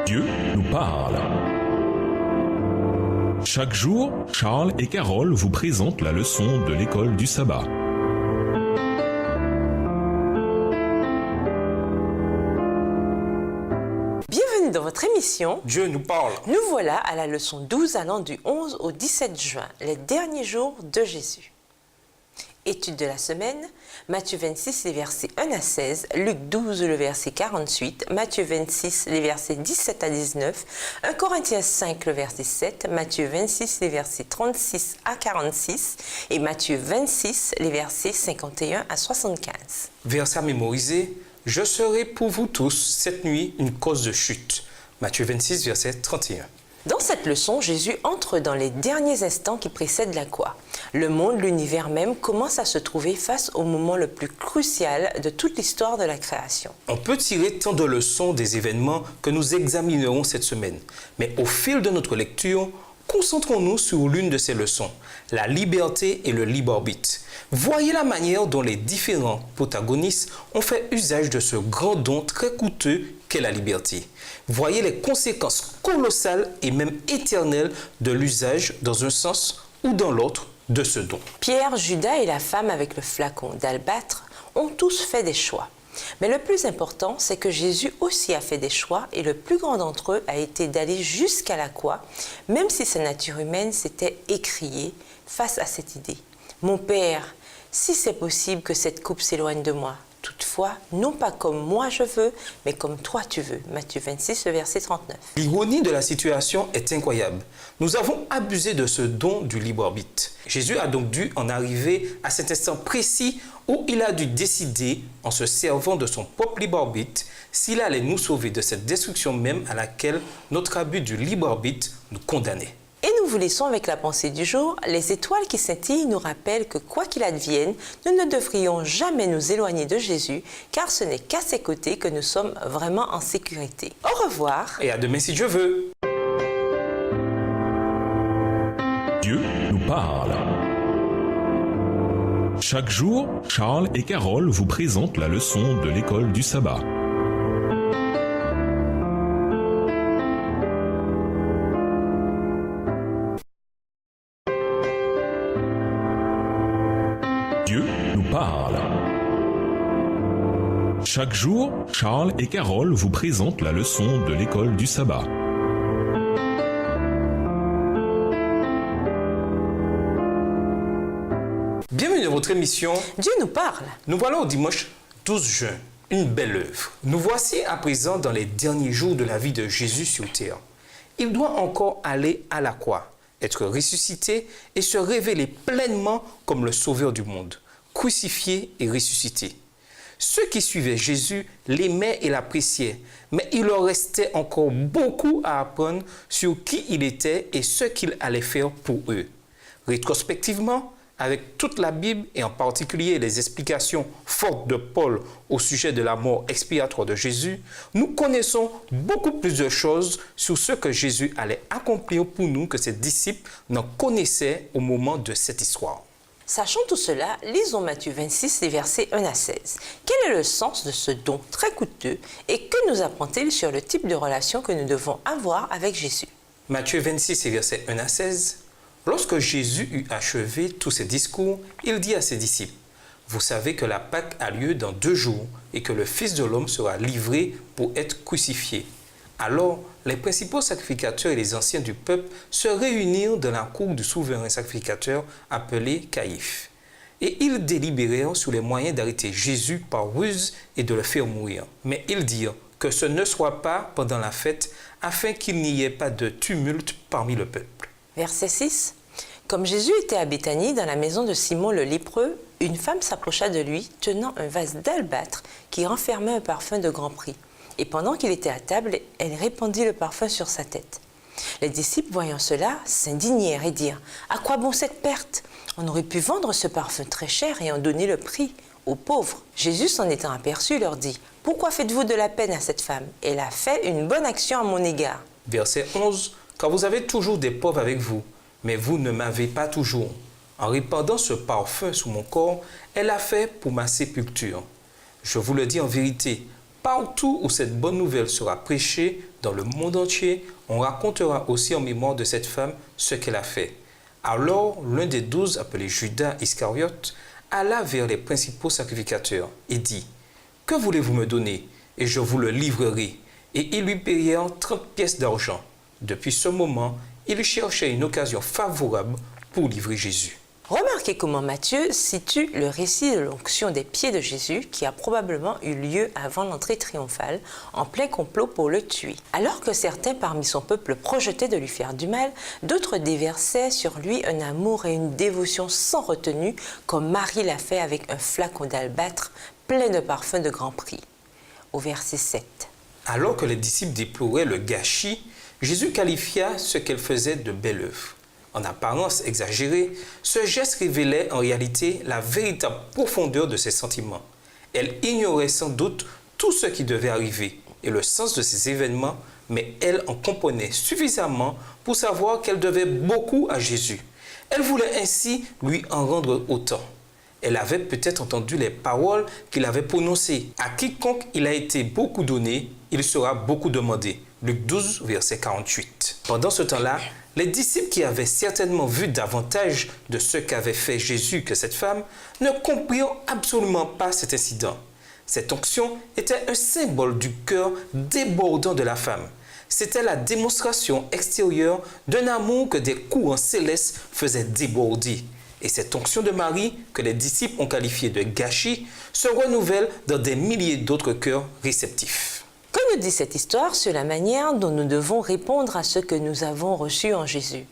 Dieu nous parle. Chaque jour, Charles et Carole vous présentent la leçon de l'école du sabbat. Bienvenue dans votre émission Dieu nous parle. Nous voilà à la leçon 12 allant du 11 au 17 juin, les derniers jours de Jésus. Étude de la semaine, Matthieu 26, les versets 1 à 16, Luc 12, le verset 48, Matthieu 26, les versets 17 à 19, 1 Corinthiens 5, le verset 7, Matthieu 26, les versets 36 à 46 et Matthieu 26, les versets 51 à 75. Verset à mémoriser. Je serai pour vous tous cette nuit une cause de chute. Matthieu 26, verset 31. Dans cette leçon, Jésus entre dans les derniers instants qui précèdent la croix. Le monde, l'univers même, commence à se trouver face au moment le plus crucial de toute l'histoire de la création. On peut tirer tant de leçons des événements que nous examinerons cette semaine. Mais au fil de notre lecture, concentrons-nous sur l'une de ces leçons, la liberté et le libre arbitre. Voyez la manière dont les différents protagonistes ont fait usage de ce grand don très coûteux qu'est la liberté. Voyez les conséquences colossales et même éternelles de l'usage dans un sens ou dans l'autre de ce don. Pierre, Judas et la femme avec le flacon d'albâtre ont tous fait des choix. Mais le plus important, c'est que Jésus aussi a fait des choix et le plus grand d'entre eux a été d'aller jusqu'à la croix, même si sa nature humaine s'était écriée face à cette idée. « Mon Père, si c'est possible que cette coupe s'éloigne de moi, toutefois, non pas comme moi je veux, mais comme toi tu veux. » Matthieu 26, verset 39. L'ironie de la situation est incroyable. Nous avons abusé de ce don du libre arbitre. Jésus a donc dû en arriver à cet instant précis où il a dû décider, en se servant de son propre libre arbitre, s'il allait nous sauver de cette destruction même à laquelle notre abus du libre arbitre nous condamnait. Et nous vous laissons avec la pensée du jour. Les étoiles qui scintillent nous rappellent que quoi qu'il advienne, nous ne devrions jamais nous éloigner de Jésus, car ce n'est qu'à ses côtés que nous sommes vraiment en sécurité. Au revoir. Et à demain si Dieu veut. Dieu nous parle. Chaque jour, Charles et Carole vous présentent la leçon de l'école du sabbat. Dieu nous parle. Chaque jour, Charles et Carole vous présentent la leçon de l'école du sabbat. Bienvenue dans votre émission Dieu nous parle. Nous voilà au dimanche 12 juin, une belle œuvre. Nous voici à présent dans les derniers jours de la vie de Jésus sur terre. Il doit encore aller à la croix, être ressuscité et se révéler pleinement comme le sauveur du monde, crucifié et ressuscité. Ceux qui suivaient Jésus l'aimaient et l'appréciaient, mais il leur restait encore beaucoup à apprendre sur qui il était et ce qu'il allait faire pour eux. Rétrospectivement, avec toute la Bible et en particulier les explications fortes de Paul au sujet de la mort expiatoire de Jésus, nous connaissons beaucoup plus de choses sur ce que Jésus allait accomplir pour nous que ses disciples n'en connaissaient au moment de cette histoire. Sachant tout cela, lisons Matthieu 26, les versets 1 à 16. Quel est le sens de ce don très coûteux et que nous apprend-il sur le type de relation que nous devons avoir avec Jésus? Matthieu 26, les versets 1 à 16. Lorsque Jésus eut achevé tous ses discours, il dit à ses disciples, « Vous savez que la Pâque a lieu dans 2 jours et que le Fils de l'homme sera livré pour être crucifié. » Alors, les principaux sacrificateurs et les anciens du peuple se réunirent dans la cour du souverain sacrificateur appelé Caïphe. Et ils délibérèrent sur les moyens d'arrêter Jésus par ruse et de le faire mourir. Mais ils dirent que ce ne soit pas pendant la fête, afin qu'il n'y ait pas de tumulte parmi le peuple. Verset 6. Comme Jésus était à Béthanie, dans la maison de Simon le lépreux, une femme s'approcha de lui, tenant un vase d'albâtre qui renfermait un parfum de grand prix. Et pendant qu'il était à table, elle répandit le parfum sur sa tête. Les disciples, voyant cela, s'indignèrent et dirent « À quoi bon cette perte? On aurait pu vendre ce parfum très cher et en donner le prix aux pauvres. » Jésus, s'en étant aperçu, leur dit « Pourquoi faites-vous de la peine à cette femme? Elle a fait une bonne action à mon égard. » Verset 11. « Car vous avez toujours des pauvres avec vous, mais vous ne m'avez pas toujours. En répandant ce parfum sous mon corps, elle a fait pour ma sépulture. Je vous le dis en vérité, Partout où cette bonne nouvelle sera prêchée, dans le monde entier, on racontera aussi en mémoire de cette femme ce qu'elle a fait. Alors, l'un des 12, appelé Judas Iscariote, alla vers les principaux sacrificateurs et dit « Que voulez-vous me donner, et je vous le livrerai ?» Et ils lui payèrent 30 pièces d'argent. Depuis ce moment, il cherchait une occasion favorable pour livrer Jésus. Remarquez comment Matthieu situe le récit de l'onction des pieds de Jésus qui a probablement eu lieu avant l'entrée triomphale, en plein complot pour le tuer. Alors que certains parmi son peuple projetaient de lui faire du mal, d'autres déversaient sur lui un amour et une dévotion sans retenue, comme Marie l'a fait avec un flacon d'albâtre plein de parfums de grand prix. Au verset 7. Alors que les disciples déploraient le gâchis, Jésus qualifia ce qu'elle faisait de belle œuvre. En apparence exagérée, ce geste révélait en réalité la véritable profondeur de ses sentiments. Elle ignorait sans doute tout ce qui devait arriver et le sens de ces événements, mais elle en comprenait suffisamment pour savoir qu'elle devait beaucoup à Jésus. Elle voulait ainsi lui en rendre autant. Elle avait peut-être entendu les paroles qu'il avait prononcées. À quiconque il a été beaucoup donné, il sera beaucoup demandé. Luc 12, verset 48. Pendant ce temps-là, les disciples qui avaient certainement vu davantage de ce qu'avait fait Jésus que cette femme ne comprirent absolument pas cet incident. Cette onction était un symbole du cœur débordant de la femme. C'était la démonstration extérieure d'un amour que des courants célestes faisaient déborder. Et cette onction de Marie, que les disciples ont qualifiée de gâchis, se renouvelle dans des milliers d'autres cœurs réceptifs. Que nous dit cette histoire sur la manière dont nous devons répondre à ce que nous avons reçu en Jésus?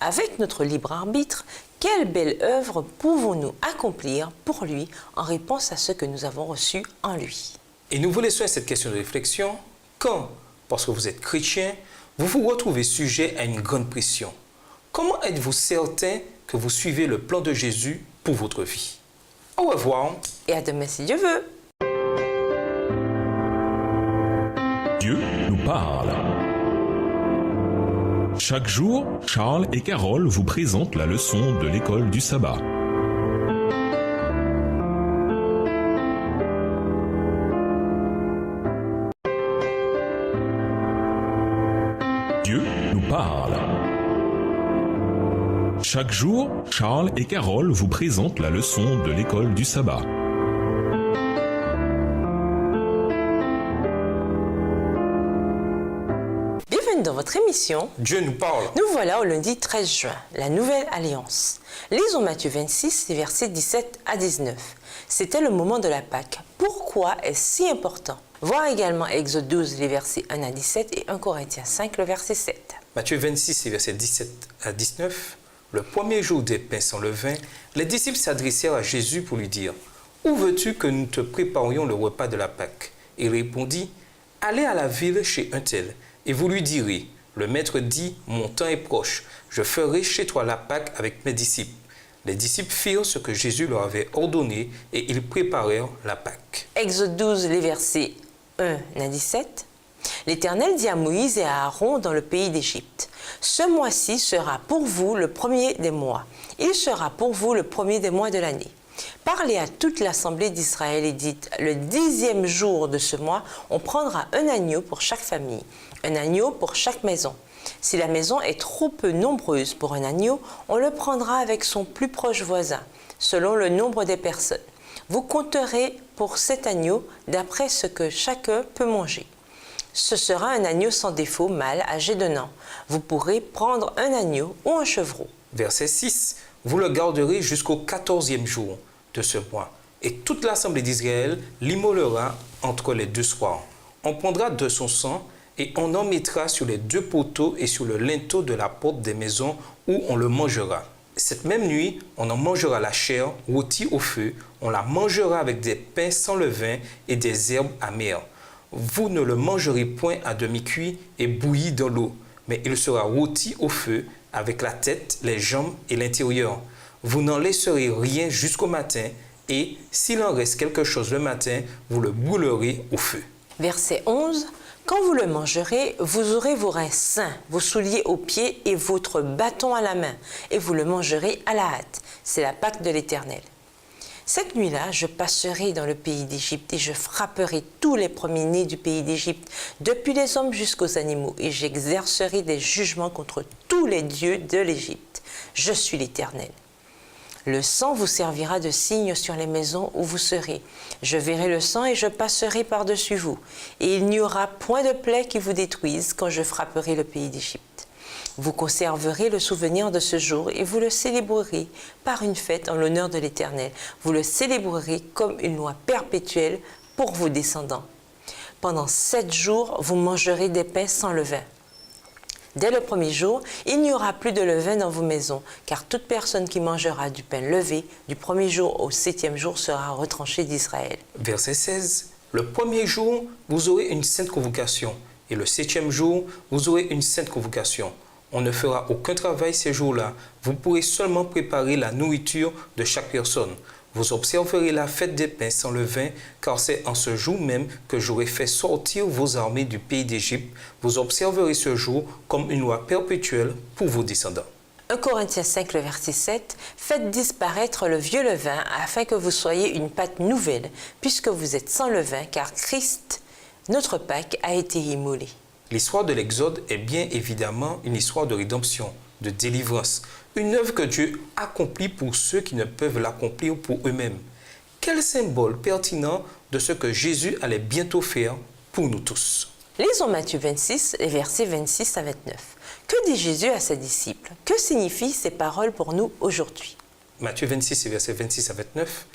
Avec notre libre arbitre, quelle belle œuvre pouvons-nous accomplir pour lui en réponse à ce que nous avons reçu en lui? Et nous vous laissons à cette question de réflexion. Quand, parce que vous êtes chrétien, vous vous retrouvez sujet à une grande pression? Comment êtes-vous certain que vous suivez le plan de Jésus pour votre vie? Au revoir. Et à demain si Dieu veut. Dieu nous parle. Chaque jour, Charles et Carole vous présentent la leçon de l'école du sabbat. Dieu nous parle. Chaque jour, Charles et Carole vous présentent la leçon de l'école du sabbat. Bienvenue dans votre émission. Dieu nous parle. Nous voilà au lundi 13 juin, la Nouvelle Alliance. Lisons Matthieu 26, versets 17 à 19. C'était le moment de la Pâque. Pourquoi est-ce si important? Voir également Exode 12, les versets 1 à 17 et 1 Corinthiens 5, le verset 7. Matthieu 26, les versets 17 à 19. Le premier jour des pains sans levain, les disciples s'adressèrent à Jésus pour lui dire « Où veux-tu que nous te préparions le repas de la Pâque ?» Il répondit « Allez à la ville chez un tel, et vous lui direz « Le maître dit, mon temps est proche, je ferai chez toi la Pâque avec mes disciples. » Les disciples firent ce que Jésus leur avait ordonné, et ils préparèrent la Pâque. Exode 12, les versets 1 à 17. L'Éternel dit à Moïse et à Aaron dans le pays d'Égypte, « Ce mois-ci sera pour vous le premier des mois. Il sera pour vous le premier des mois de l'année. Parlez à toute l'assemblée d'Israël et dites, le 10e jour de ce mois, on prendra un agneau pour chaque famille, un agneau pour chaque maison. Si la maison est trop peu nombreuse pour un agneau, on le prendra avec son plus proche voisin, selon le nombre des personnes. Vous compterez pour cet agneau d'après ce que chacun peut manger. Ce sera un agneau sans défaut, mâle, âgé d'1 an. Vous pourrez prendre un agneau ou un chevreau. » Verset 6. Vous le garderez jusqu'au 14e jour de ce mois, et toute l'assemblée d'Israël l'immolera entre les deux soirs. On prendra de son sang et on en mettra sur les deux poteaux et sur le linteau de la porte des maisons où on le mangera. Cette même nuit, on en mangera la chair rôtie au feu, on la mangera avec des pains sans levain et des herbes amères. Vous ne le mangerez point à demi-cuit et bouilli dans l'eau, mais il sera rôti au feu avec la tête, les jambes et l'intérieur. Vous n'en laisserez rien jusqu'au matin, et s'il en reste quelque chose le matin, vous le brûlerez au feu. Verset 11. Quand vous le mangerez, vous aurez vos reins sains, vos souliers aux pieds et votre bâton à la main, et vous le mangerez à la hâte. C'est la Pâque de l'Éternel. Cette nuit-là, je passerai dans le pays d'Égypte et je frapperai tous les premiers-nés du pays d'Égypte, depuis les hommes jusqu'aux animaux, et j'exercerai des jugements contre tous les dieux de l'Égypte. Je suis l'Éternel. Le sang vous servira de signe sur les maisons où vous serez. Je verrai le sang et je passerai par-dessus vous. Et il n'y aura point de plaie qui vous détruise quand je frapperai le pays d'Égypte. Vous conserverez le souvenir de ce jour et vous le célébrerez par une fête en l'honneur de l'Éternel. Vous le célébrerez comme une loi perpétuelle pour vos descendants. Pendant 7 jours, vous mangerez des pains sans levain. Dès le premier jour, il n'y aura plus de levain dans vos maisons, car toute personne qui mangera du pain levé du premier jour au 7e jour sera retranchée d'Israël. Verset 16. Le premier jour, vous aurez une sainte convocation, et le 7e jour, vous aurez une sainte convocation. On ne fera aucun travail ces jours-là. Vous pourrez seulement préparer la nourriture de chaque personne. Vous observerez la fête des pains sans levain, car c'est en ce jour même que j'aurai fait sortir vos armées du pays d'Égypte. Vous observerez ce jour comme une loi perpétuelle pour vos descendants. 1 Corinthiens 5, le verset 7, « Faites disparaître le vieux levain, afin que vous soyez une pâte nouvelle, puisque vous êtes sans levain, car Christ, notre Pâque, a été immolé. » L'histoire de l'Exode est bien évidemment une histoire de rédemption, de délivrance, une œuvre que Dieu accomplit pour ceux qui ne peuvent l'accomplir pour eux-mêmes. Quel symbole pertinent de ce que Jésus allait bientôt faire pour nous tous. Lisons Matthieu 26, les versets 26 à 29. Que dit Jésus à ses disciples? Que signifient ces paroles pour nous aujourd'hui? Matthieu 26, versets 26 à 29.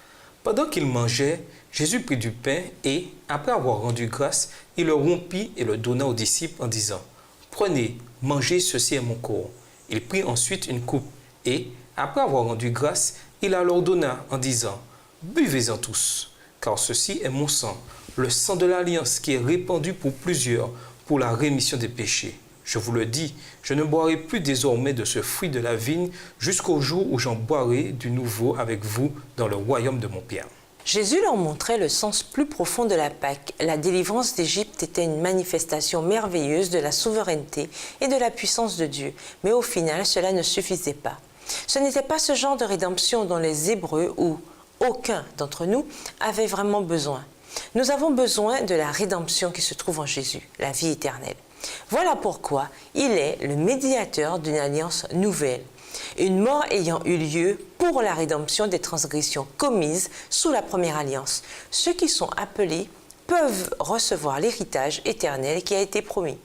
Pendant qu'il mangeait, Jésus prit du pain et, après avoir rendu grâce, il le rompit et le donna aux disciples en disant « Prenez, mangez, ceci est mon corps. » Il prit ensuite une coupe et, après avoir rendu grâce, il la leur donna en disant « Buvez-en tous, car ceci est mon sang, le sang de l'alliance qui est répandu pour plusieurs pour la rémission des péchés. Je vous le dis, je ne boirai plus désormais de ce fruit de la vigne jusqu'au jour où j'en boirai du nouveau avec vous dans le royaume de mon Père. » Jésus leur montrait le sens plus profond de la Pâque. La délivrance d'Égypte était une manifestation merveilleuse de la souveraineté et de la puissance de Dieu. Mais au final, cela ne suffisait pas. Ce n'était pas ce genre de rédemption dont les Hébreux, ou aucun d'entre nous, avaient vraiment besoin. Nous avons besoin de la rédemption qui se trouve en Jésus, la vie éternelle. Voilà pourquoi il est le médiateur d'une alliance nouvelle. Une mort ayant eu lieu pour la rédemption des transgressions commises sous la première alliance. Ceux qui sont appelés peuvent recevoir l'héritage éternel qui a été promis.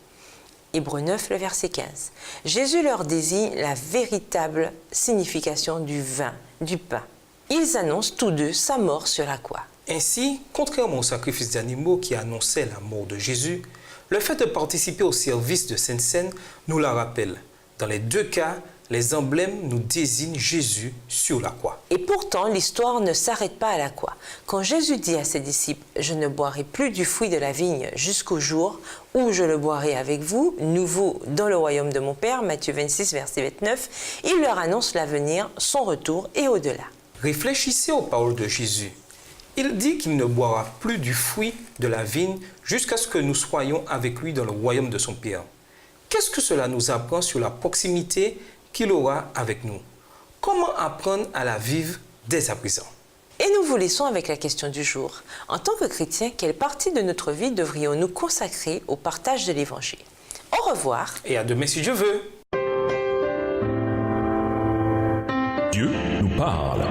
Hébreux 9, le verset 15. Jésus leur désigne la véritable signification du vin, du pain. Ils annoncent tous deux sa mort sur la croix. Ainsi, contrairement au sacrifice d'animaux qui annonçait la mort de Jésus, le fait de participer au service de Sainte Seine nous la rappelle. Dans les deux cas, les emblèmes nous désignent Jésus sur la croix. Et pourtant, l'histoire ne s'arrête pas à la croix. Quand Jésus dit à ses disciples « Je ne boirai plus du fruit de la vigne jusqu'au jour où je le boirai avec vous, nouveau dans le royaume de mon Père » Matthieu 26, verset 29, il leur annonce l'avenir, son retour et au-delà. Réfléchissez aux paroles de Jésus. Il dit qu'il ne boira plus du fruit de la vigne jusqu'à ce que nous soyons avec lui dans le royaume de son Père. Qu'est-ce que cela nous apprend sur la proximité qu'il aura avec nous? Comment apprendre à la vivre dès à présent? Et nous vous laissons avec la question du jour. En tant que chrétiens, quelle partie de notre vie devrions-nous consacrer au partage de l'Évangile? Au revoir. Et à demain si Dieu veut. Dieu nous parle.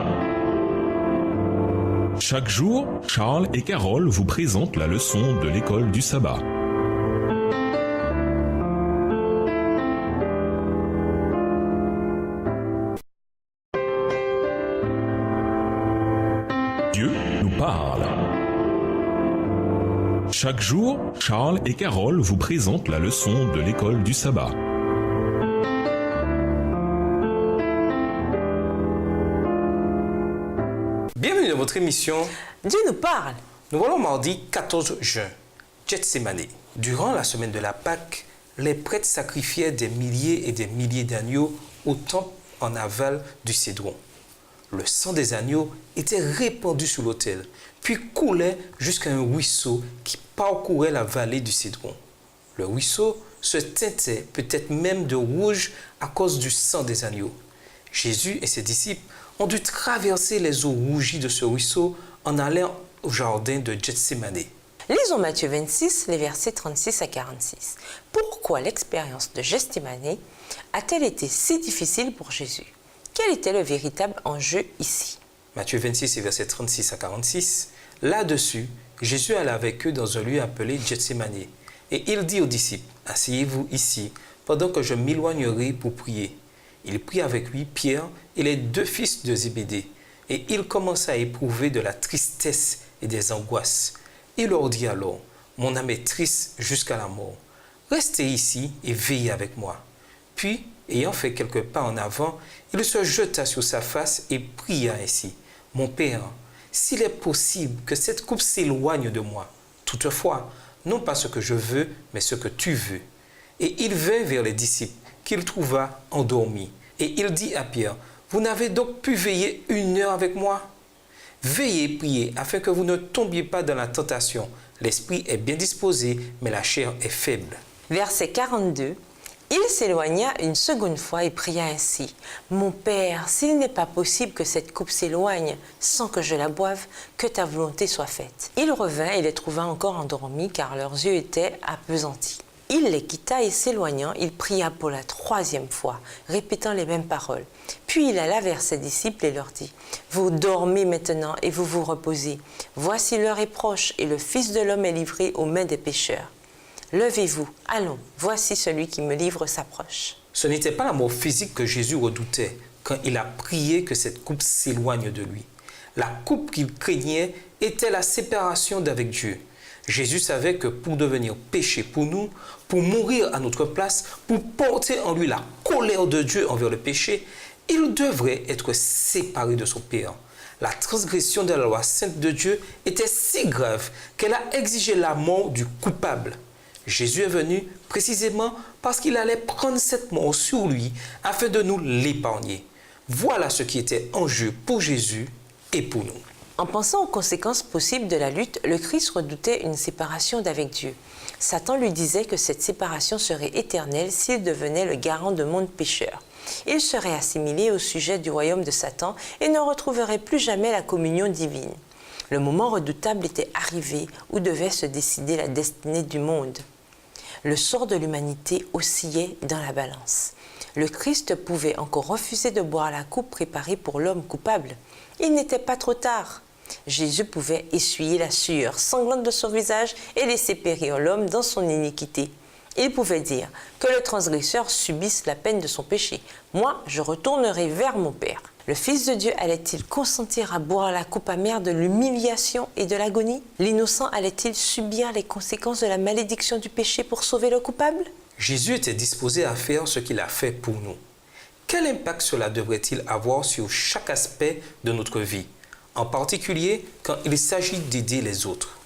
Chaque jour, Charles et Carole vous présentent la leçon de l'école du sabbat. Dieu nous parle. Chaque jour, Charles et Carole vous présentent la leçon de l'école du sabbat. Bienvenue dans votre émission. Dieu nous parle. Nous voilà mardi 14 juin, Gethsémane. Durant la semaine de la Pâque, les prêtres sacrifiaient des milliers et des milliers d'agneaux au temple en aval du Cédron. Le sang des agneaux était répandu sur l'autel, puis coulait jusqu'à un ruisseau qui parcourait la vallée du Cédron. Le ruisseau se teintait peut-être même de rouge à cause du sang des agneaux. Jésus et ses disciples ont dû traverser les eaux rougies de ce ruisseau en allant au jardin de Gethsémane. Lisons Matthieu 26, les versets 36 à 46. Pourquoi l'expérience de Gethsémane a-t-elle été si difficile pour Jésus? Quel était le véritable enjeu ici? Matthieu 26, versets 36 à 46. Là-dessus, Jésus alla avec eux dans un lieu appelé Gethsémane. Et il dit aux disciples, « Asseyez-vous ici, pendant que je m'éloignerai pour prier. » Il prit avec lui Pierre et les deux fils de Zébédée. Et il commença à éprouver de la tristesse et des angoisses. Il leur dit alors, « Mon âme est triste jusqu'à la mort. Restez ici et veillez avec moi. » Puis, ayant fait quelques pas en avant, il se jeta sur sa face et pria ainsi, « Mon Père, s'il est possible que cette coupe s'éloigne de moi, toutefois, non pas ce que je veux, mais ce que tu veux. » Et il vint vers les disciples, qu'il trouva endormis. Et il dit à Pierre, « Vous n'avez donc pu veiller 1 heure avec moi? Veillez et priez, afin que vous ne tombiez pas dans la tentation. L'esprit est bien disposé, mais la chair est faible. » Verset 42. Il s'éloigna une seconde fois et pria ainsi, « Mon Père, s'il n'est pas possible que cette coupe s'éloigne sans que je la boive, que ta volonté soit faite. » Il revint et les trouva encore endormis, car leurs yeux étaient appesantis. Il les quitta et s'éloignant, il pria pour la 3e fois, répétant les mêmes paroles. Puis il alla vers ses disciples et leur dit, « Vous dormez maintenant et vous vous reposez. Voici l'heure est proche et le Fils de l'homme est livré aux mains des pécheurs. Levez-vous, allons, voici celui qui me livre s'approche. » Ce n'était pas la mort physique que Jésus redoutait quand il a prié que cette coupe s'éloigne de lui. La coupe qu'il craignait était la séparation d'avec Dieu. Jésus savait que pour devenir péché pour nous, pour mourir à notre place, pour porter en lui la colère de Dieu envers le péché, il devrait être séparé de son Père. La transgression de la loi sainte de Dieu était si grave qu'elle a exigé la mort du coupable. Jésus est venu précisément parce qu'il allait prendre cette mort sur lui afin de nous l'épargner. Voilà ce qui était en jeu pour Jésus et pour nous. En pensant aux conséquences possibles de la lutte, le Christ redoutait une séparation d'avec Dieu. Satan lui disait que cette séparation serait éternelle s'il devenait le garant de monde pécheur. Il serait assimilé au sujet du royaume de Satan et ne retrouverait plus jamais la communion divine. Le moment redoutable était arrivé où devait se décider la destinée du monde. Le sort de l'humanité oscillait dans la balance. Le Christ pouvait encore refuser de boire la coupe préparée pour l'homme coupable. Il n'était pas trop tard. Jésus pouvait essuyer la sueur sanglante de son visage et laisser périr l'homme dans son iniquité. Il pouvait dire que le transgresseur subisse la peine de son péché. Moi, je retournerai vers mon Père. Le Fils de Dieu allait-il consentir à boire la coupe amère de l'humiliation et de l'agonie? L'innocent allait-il subir les conséquences de la malédiction du péché pour sauver le coupable? Jésus était disposé à faire ce qu'il a fait pour nous. Quel impact cela devrait-il avoir sur chaque aspect de notre vie, en particulier quand il s'agit d'aider les autres?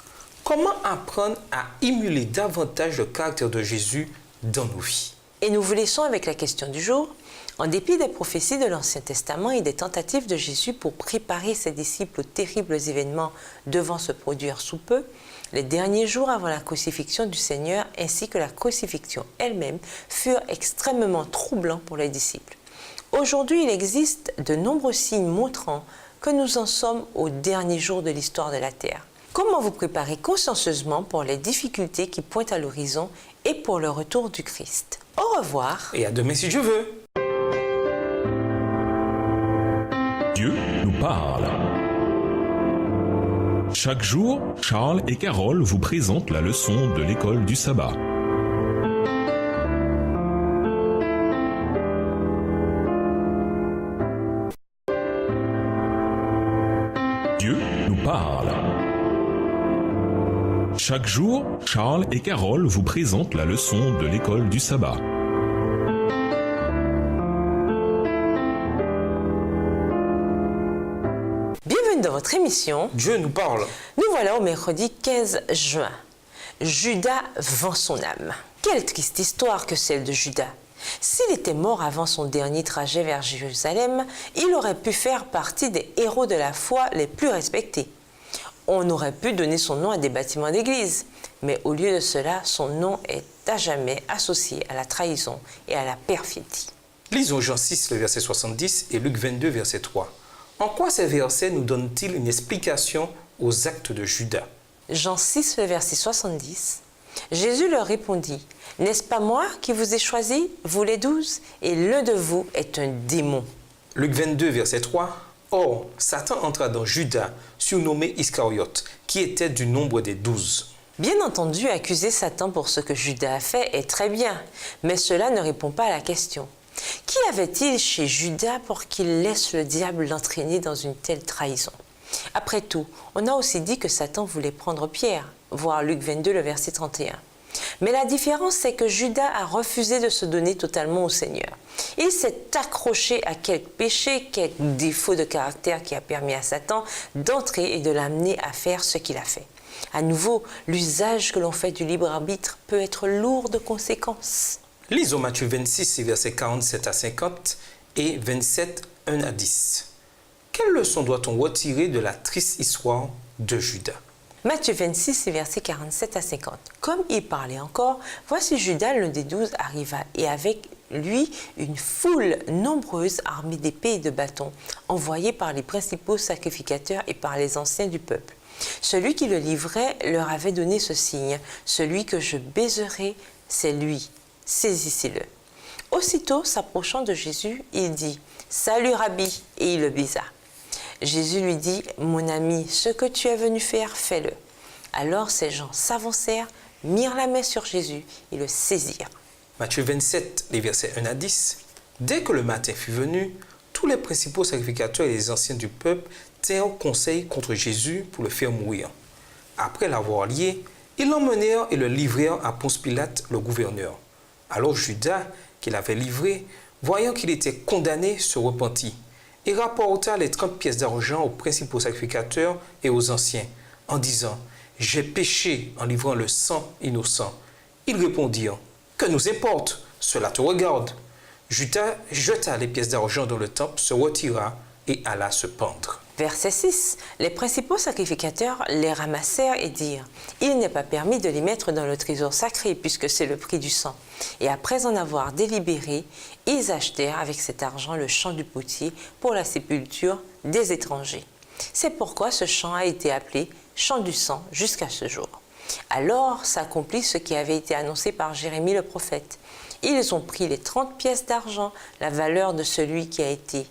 Comment apprendre à émuler davantage le caractère de Jésus dans nos vies? Et nous vous laissons avec la question du jour. En dépit des prophéties de l'Ancien Testament et des tentatives de Jésus pour préparer ses disciples aux terribles événements devant se produire sous peu, les derniers jours avant la crucifixion du Seigneur ainsi que la crucifixion elle-même furent extrêmement troublants pour les disciples. Aujourd'hui, il existe de nombreux signes montrant que nous en sommes aux derniers jours de l'histoire de la Terre. Comment vous préparer consciencieusement pour les difficultés qui pointent à l'horizon et pour le retour du Christ? Au revoir. Et à demain si Dieu veut. Dieu nous parle. Chaque jour, Charles et Carole vous présentent la leçon de l'école du sabbat. Dieu nous parle. Chaque jour, Charles et Carole vous présentent la leçon de l'école du sabbat. Bienvenue dans votre émission. Dieu nous parle. Nous voilà au mercredi 15 juin. Judas vend son âme. Quelle triste histoire que celle de Judas. S'il était mort avant son dernier trajet vers Jérusalem, il aurait pu faire partie des héros de la foi les plus respectés. On aurait pu donner son nom à des bâtiments d'église, mais au lieu de cela, son nom est à jamais associé à la trahison et à la perfidie. Lisons Jean 6, le verset 70 et Luc 22, verset 3. En quoi ces versets nous donnent-ils une explication aux actes de Judas? Jean 6, le verset 70. Jésus leur répondit, « N'est-ce pas moi qui vous ai choisis, vous les 12, et l'un de vous est un démon. » Luc 22, verset 3. Or, Satan entra dans Judas, surnommé Iscariote, qui était du nombre des 12. Bien entendu, accuser Satan pour ce que Judas a fait est très bien, mais cela ne répond pas à la question. Qu'y avait-il chez Judas pour qu'il laisse le diable l'entraîner dans une telle trahison? Après tout, on a aussi dit que Satan voulait prendre Pierre, voir Luc 22, le verset 31. Mais la différence, c'est que Judas a refusé de se donner totalement au Seigneur. Il s'est accroché à quelques péchés, quelques défauts de caractère qui a permis à Satan d'entrer et de l'amener à faire ce qu'il a fait. À nouveau, l'usage que l'on fait du libre arbitre peut être lourd de conséquences. Lisons Matthieu 26, versets 47 à 50 et 27, 1 à 10. Quelle leçon doit-on retirer de la triste histoire de Judas? Matthieu 26, versets 47 à 50. Comme il parlait encore, voici Judas, l'un des 12, arriva, et avec lui une foule nombreuse armée d'épées et de bâtons, envoyée par les principaux sacrificateurs et par les anciens du peuple. Celui qui le livrait leur avait donné ce signe, « Celui que je baiserai, c'est lui, saisissez-le. » Aussitôt, s'approchant de Jésus, il dit, « Salut Rabbi !» et il le baisa. Jésus lui dit, « Mon ami, ce que tu es venu faire, fais-le. » Alors ces gens s'avancèrent, mirent la main sur Jésus et le saisirent. Matthieu 27, les versets 1 à 10. Dès que le matin fut venu, tous les principaux sacrificateurs et les anciens du peuple tinrent conseil contre Jésus pour le faire mourir. Après l'avoir lié, ils l'emmenèrent et le livrèrent à Ponce Pilate, le gouverneur. Alors Judas, qui l'avait livré, voyant qu'il était condamné, se repentit et rapporta les 30 pièces d'argent aux principaux sacrificateurs et aux anciens, en disant « J'ai péché en livrant le sang innocent. » Ils répondirent « Que nous importe? Cela te regarde. » Judas jeta les pièces d'argent dans le temple, se retira et alla se pendre. Verset 6. Les principaux sacrificateurs les ramassèrent et dirent « Il n'est pas permis de les mettre dans le trésor sacré, puisque c'est le prix du sang. » Et après en avoir délibéré, ils achetèrent avec cet argent le champ du potier pour la sépulture des étrangers. C'est pourquoi ce champ a été appelé « champ du sang » jusqu'à ce jour. Alors s'accomplit ce qui avait été annoncé par Jérémie le prophète. Ils ont pris les 30 pièces d'argent, la valeur de celui qui a été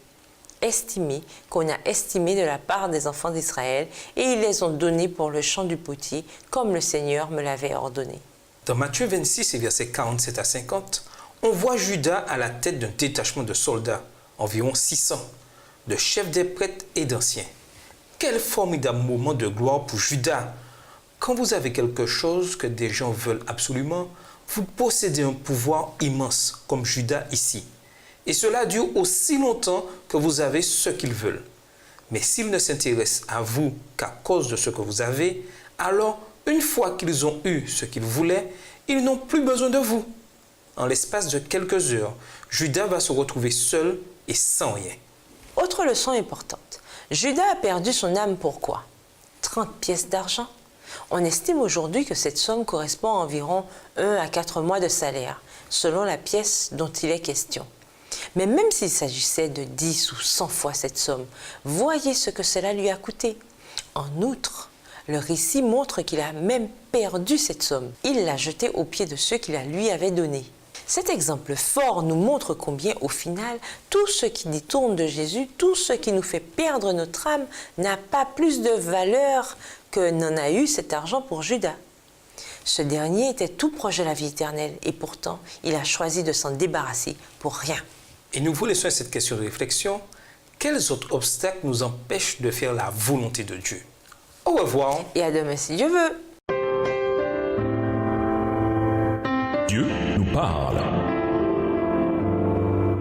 estimé, qu'on a estimé de la part des enfants d'Israël, et ils les ont donnés pour le champ du potier, comme le Seigneur me l'avait ordonné. Dans Matthieu 26, versets 47 à 50, on voit Judas à la tête d'un détachement de soldats, environ 600, de chefs des prêtres et d'anciens. Quel formidable moment de gloire pour Judas! Quand vous avez quelque chose que des gens veulent absolument, vous possédez un pouvoir immense, comme Judas ici. Et cela dure aussi longtemps que vous avez ce qu'ils veulent. Mais s'ils ne s'intéressent à vous qu'à cause de ce que vous avez, alors, une fois qu'ils ont eu ce qu'ils voulaient, ils n'ont plus besoin de vous. En l'espace de quelques heures, Judas va se retrouver seul et sans rien. Autre leçon importante. Judas a perdu son âme pourquoi? 30 pièces d'argent. On estime aujourd'hui que cette somme correspond à environ 1 à 4 mois de salaire, selon la pièce dont il est question. Mais même s'il s'agissait de 10 ou 100 fois cette somme, voyez ce que cela lui a coûté. En outre, le récit montre qu'il a même perdu cette somme. Il l'a jetée aux pieds de ceux qui la lui avaient donnée. Cet exemple fort nous montre combien, au final, tout ce qui détourne de Jésus, tout ce qui nous fait perdre notre âme, n'a pas plus de valeur que n'en a eu cet argent pour Judas. Ce dernier était tout proche de la vie éternelle et pourtant, il a choisi de s'en débarrasser pour rien. Et nous vous laissons cette question de réflexion. Quels autres obstacles nous empêchent de faire la volonté de Dieu? Au revoir. Et à demain si Dieu veut. Dieu nous parle.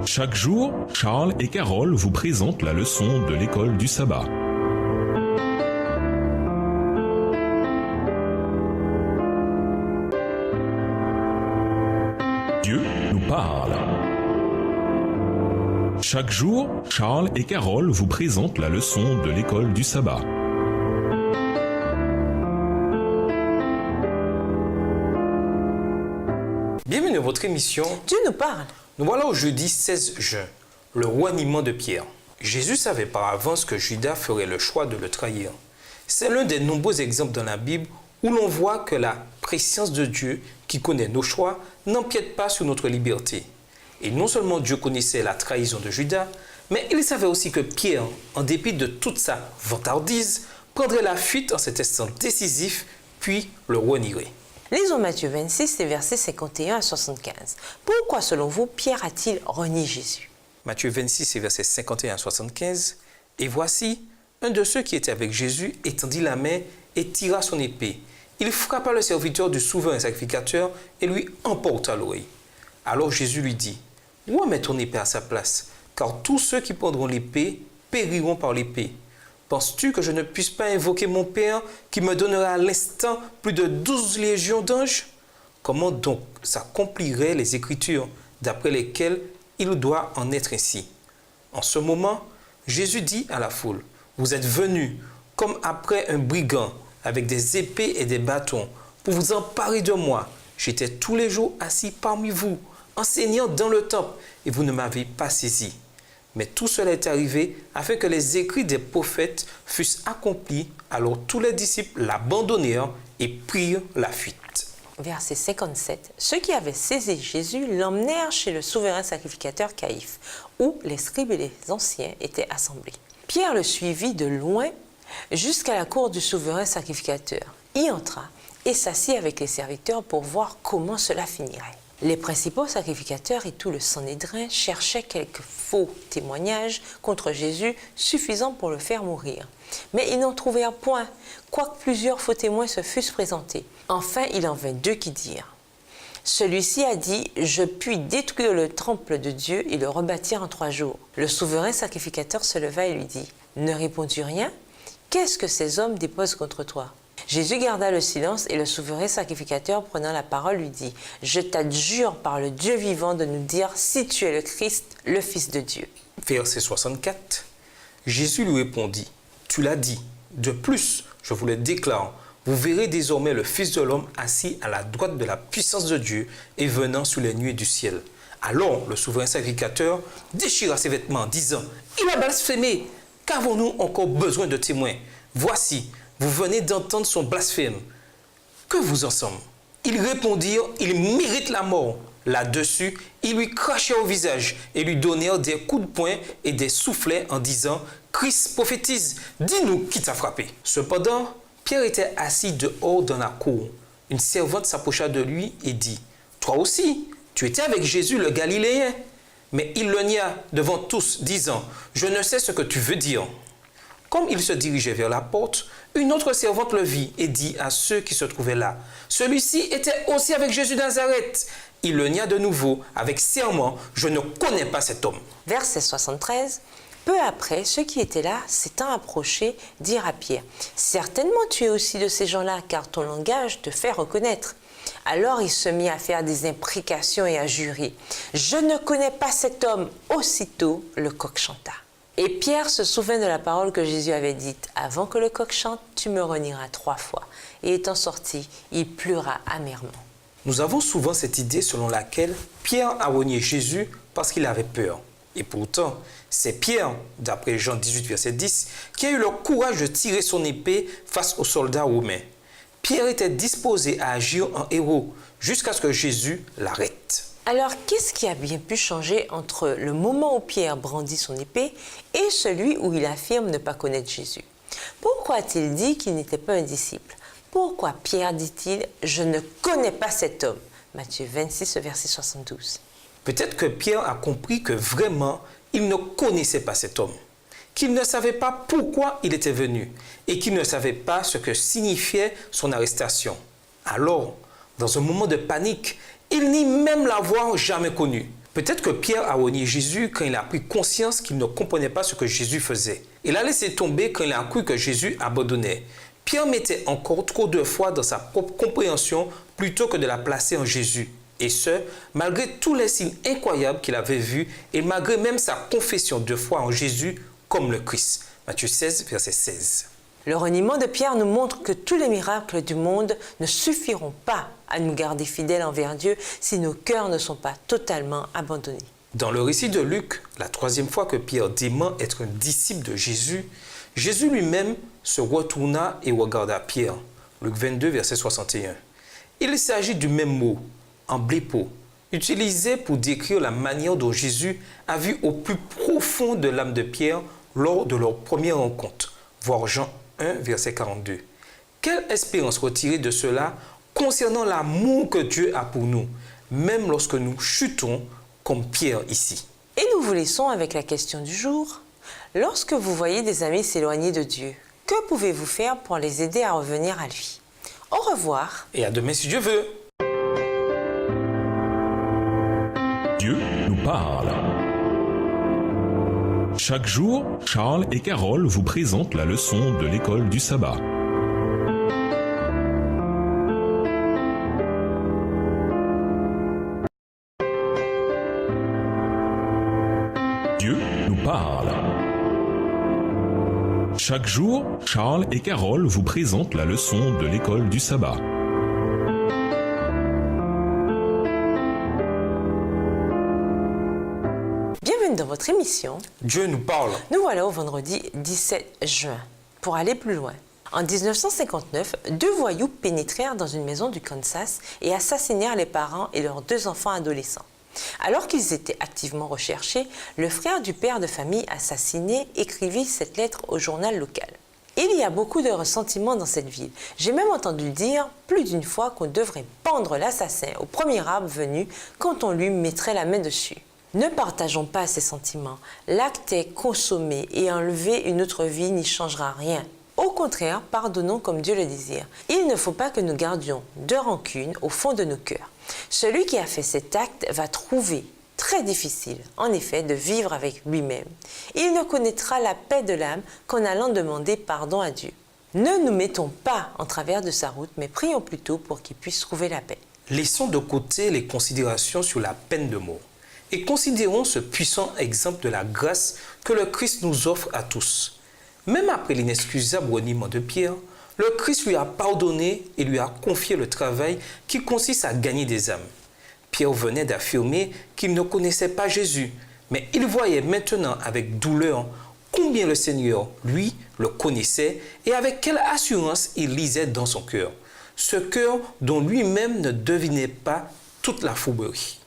Chaque jour, Charles et Carole vous présentent la leçon de l'école du sabbat. Dieu nous parle. Chaque jour, Charles et Carole vous présentent la leçon de l'école du sabbat. Bienvenue dans votre émission. Dieu nous parle. Nous voilà au jeudi 16 juin, le reniement de Pierre. Jésus savait par avance que Judas ferait le choix de le trahir. C'est l'un des nombreux exemples dans la Bible où l'on voit que la préscience de Dieu, qui connaît nos choix, n'empiète pas sur notre liberté. Et non seulement Dieu connaissait la trahison de Judas, mais il savait aussi que Pierre, en dépit de toute sa vantardise, prendrait la fuite en cet instant décisif, puis le renierait. Lisons Matthieu 26, les versets 51 à 75. Pourquoi, selon vous, Pierre a-t-il renié Jésus? Matthieu 26, et versets 51 à 75. Et voici, un de ceux qui étaient avec Jésus étendit la main et tira son épée. Il frappa le serviteur du souverain sacrificateur et lui emporta l'oreille. Alors Jésus lui dit, « Remets ton épée à sa place, car tous ceux qui prendront l'épée périront par l'épée. Penses-tu que je ne puisse pas invoquer mon Père qui me donnera à l'instant plus de 12 légions d'anges? Comment donc s'accompliraient les Écritures d'après lesquelles il doit en être ainsi? » En ce moment, Jésus dit à la foule, « Vous êtes venus comme après un brigand avec des épées et des bâtons pour vous emparer de moi. J'étais tous les jours assis parmi vous, enseignant dans le temple, et vous ne m'avez pas saisi. Mais tout cela est arrivé afin que les écrits des prophètes fussent accomplis. Alors tous les disciples l'abandonnèrent et prirent la fuite. » Verset 57. Ceux qui avaient saisi Jésus l'emmenèrent chez le souverain sacrificateur Caïphe, où les scribes et les anciens étaient assemblés. Pierre le suivit de loin jusqu'à la cour du souverain sacrificateur, y entra et s'assit avec les serviteurs pour voir comment cela finirait. Les principaux sacrificateurs et tout le Sanhédrin cherchaient quelques faux témoignages contre Jésus suffisants pour le faire mourir. Mais ils n'en trouvèrent point, quoique plusieurs faux témoins se fussent présentés. Enfin, il en vint deux qui dirent, « Celui-ci a dit, je puis détruire le temple de Dieu et le rebâtir en 3 jours. » Le souverain sacrificateur se leva et lui dit, « Ne réponds-tu rien? Qu'est-ce que ces hommes déposent contre toi? » Jésus garda le silence et le souverain sacrificateur, prenant la parole, lui dit, « Je t'adjure par le Dieu vivant de nous dire si tu es le Christ, le Fils de Dieu. » Verset 64. Jésus lui répondit, « Tu l'as dit. De plus, je vous le déclare, vous verrez désormais le Fils de l'homme assis à la droite de la puissance de Dieu et venant sur les nuées du ciel. » Alors le souverain sacrificateur déchira ses vêtements, disant, « Il a blasphémé. Qu'avons-nous encore besoin de témoins? Voici, vous venez d'entendre son blasphème. Que vous en sommes? » Ils répondirent, « Il mérite la mort. » Là-dessus, ils lui crachèrent au visage et lui donnèrent des coups de poing et des soufflets en disant, « Christ prophétise, dis-nous qui t'a frappé. » Cependant, Pierre était assis dehors dans la cour. Une servante s'approcha de lui et dit, « Toi aussi, tu étais avec Jésus le Galiléen. » Mais il le nia devant tous, disant, « Je ne sais ce que tu veux dire. » Comme il se dirigeait vers la porte, une autre servante le vit et dit à ceux qui se trouvaient là, « Celui-ci était aussi avec Jésus de Nazareth. » Il le nia de nouveau avec serment, « Je ne connais pas cet homme. » Verset 73. Peu après, ceux qui étaient là, s'étant approchés, dirent à Pierre, « Certainement tu es aussi de ces gens-là, car ton langage te fait reconnaître. » Alors il se mit à faire des imprécations et à jurer, « Je ne connais pas cet homme. » Aussitôt, le coq chanta. Et Pierre se souvint de la parole que Jésus avait dite, « Avant que le coq chante, tu me renieras 3 fois. » Et étant sorti, il pleura amèrement. Nous avons souvent cette idée selon laquelle Pierre a renié Jésus parce qu'il avait peur. Et pourtant, c'est Pierre, d'après Jean 18, verset 10, qui a eu le courage de tirer son épée face aux soldats romains. Pierre était disposé à agir en héros jusqu'à ce que Jésus l'arrête. Alors, qu'est-ce qui a bien pu changer entre le moment où Pierre brandit son épée et celui où il affirme ne pas connaître Jésus? Pourquoi a-t-il dit qu'il n'était pas un disciple? Pourquoi Pierre dit-il « Je ne connais pas cet homme » Matthieu 26, verset 72. Peut-être que Pierre a compris que vraiment, il ne connaissait pas cet homme, qu'il ne savait pas pourquoi il était venu et qu'il ne savait pas ce que signifiait son arrestation. Alors, dans un moment de panique, il nie même l'avoir jamais connu. Peut-être que Pierre a renié Jésus quand il a pris conscience qu'il ne comprenait pas ce que Jésus faisait. Il a laissé tomber quand il a cru que Jésus abandonnait. Pierre mettait encore trop de foi dans sa propre compréhension plutôt que de la placer en Jésus. Et ce, malgré tous les signes incroyables qu'il avait vus et malgré même sa confession de foi en Jésus comme le Christ. Matthieu 16, verset 16. Le reniement de Pierre nous montre que tous les miracles du monde ne suffiront pas à nous garder fidèles envers Dieu si nos cœurs ne sont pas totalement abandonnés. Dans le récit de Luc, la troisième fois que Pierre dément être un disciple de Jésus, Jésus lui-même se retourna et regarda Pierre. Luc 22, verset 61. Il s'agit du même mot, emblépo, utilisé pour décrire la manière dont Jésus a vu au plus profond de l'âme de Pierre lors de leur première rencontre. Voir Jean 1, verset 42. Quelle espérance retirer de cela concernant l'amour que Dieu a pour nous, même lorsque nous chutons comme Pierre ici. Et nous vous laissons avec la question du jour. Lorsque vous voyez des amis s'éloigner de Dieu, que pouvez-vous faire pour les aider à revenir à lui? Au revoir. Et à demain si Dieu veut. Dieu nous parle. Chaque jour, Charles et Carole vous présentent la leçon de l'école du sabbat. Dieu nous parle. Chaque jour, Charles et Carole vous présentent la leçon de l'école du sabbat. Bienvenue dans votre émission. Dieu nous parle. Nous voilà au vendredi 17 juin. Pour aller plus loin. En 1959, 2 voyous pénétrèrent dans une maison du Kansas et assassinèrent les parents et leurs 2 enfants adolescents. Alors qu'ils étaient activement recherchés, le frère du père de famille assassiné écrivit cette lettre au journal local. Il y a beaucoup de ressentiment dans cette ville. J'ai même entendu dire plus d'une fois qu'on devrait pendre l'assassin au premier arbre venu quand on lui mettrait la main dessus. Ne partageons pas ces sentiments. L'acte est consommé et enlever une autre vie n'y changera rien. Au contraire, pardonnons comme Dieu le désire. Il ne faut pas que nous gardions de rancune au fond de nos cœurs. Celui qui a fait cet acte va trouver très difficile, en effet, de vivre avec lui-même. Il ne connaîtra la paix de l'âme qu'en allant demander pardon à Dieu. Ne nous mettons pas en travers de sa route, mais prions plutôt pour qu'il puisse trouver la paix. Laissons de côté les considérations sur la peine de mort et considérons ce puissant exemple de la grâce que le Christ nous offre à tous. Même après l'inexcusable reniement de Pierre, le Christ lui a pardonné et lui a confié le travail qui consiste à gagner des âmes. Pierre venait d'affirmer qu'il ne connaissait pas Jésus, mais il voyait maintenant avec douleur combien le Seigneur, lui, le connaissait et avec quelle assurance il lisait dans son cœur. Ce cœur dont lui-même ne devinait pas toute la fourberie.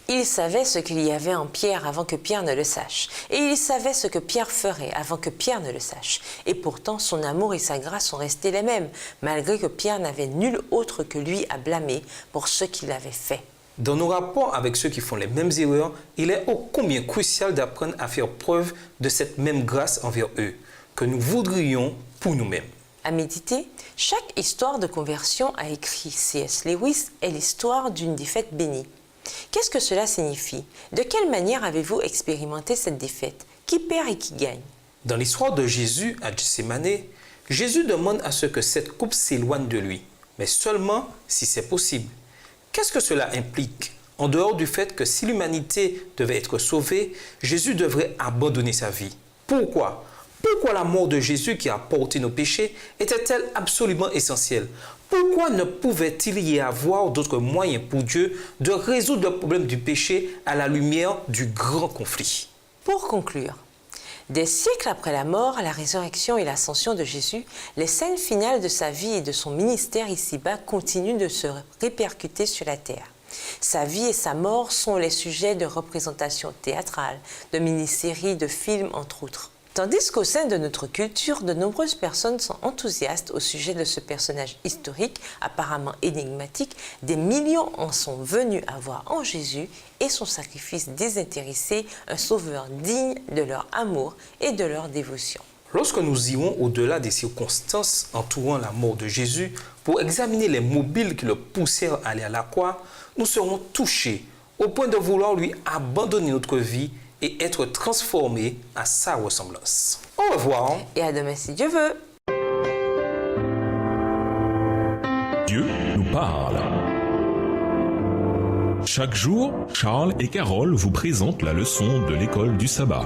Il savait ce qu'il y avait en Pierre avant que Pierre ne le sache. Et il savait ce que Pierre ferait avant que Pierre ne le sache. Et pourtant, son amour et sa grâce sont restés les mêmes, malgré que Pierre n'avait nul autre que lui à blâmer pour ce qu'il avait fait. Dans nos rapports avec ceux qui font les mêmes erreurs, il est ô combien crucial d'apprendre à faire preuve de cette même grâce envers eux, que nous voudrions pour nous-mêmes. À méditer, chaque histoire de conversion, a écrit C.S. Lewis, est l'histoire d'une défaite bénie. Qu'est-ce que cela signifie? De quelle manière avez-vous expérimenté cette défaite? Qui perd et qui gagne? Dans l'histoire de Jésus à Gethsémane, Jésus demande à ce que cette coupe s'éloigne de lui, mais seulement si c'est possible. Qu'est-ce que cela implique? En dehors du fait que si l'humanité devait être sauvée, Jésus devrait abandonner sa vie. Pourquoi? Pourquoi la mort de Jésus qui a porté nos péchés était-elle absolument essentielle? Pourquoi ne pouvait-il y avoir d'autres moyens pour Dieu de résoudre le problème du péché à la lumière du grand conflit? Pour conclure, des siècles après la mort, la résurrection et l'ascension de Jésus, les scènes finales de sa vie et de son ministère ici-bas continuent de se répercuter sur la terre. Sa vie et sa mort sont les sujets de représentations théâtrales, de mini-séries, de films, entre autres. Tandis qu'au sein de notre culture, de nombreuses personnes sont enthousiastes au sujet de ce personnage historique, apparemment énigmatique, des millions en sont venus à voir en Jésus et son sacrifice désintéressé un sauveur digne de leur amour et de leur dévotion. Lorsque nous irons au-delà des circonstances entourant la mort de Jésus pour examiner les mobiles qui le poussèrent à aller à la croix, nous serons touchés au point de vouloir lui abandonner notre vie et être transformés à sa ressemblance. Au revoir. Et à demain si Dieu veut. Dieu nous parle. Chaque jour, Charles et Carole vous présentent la leçon de l'école du sabbat.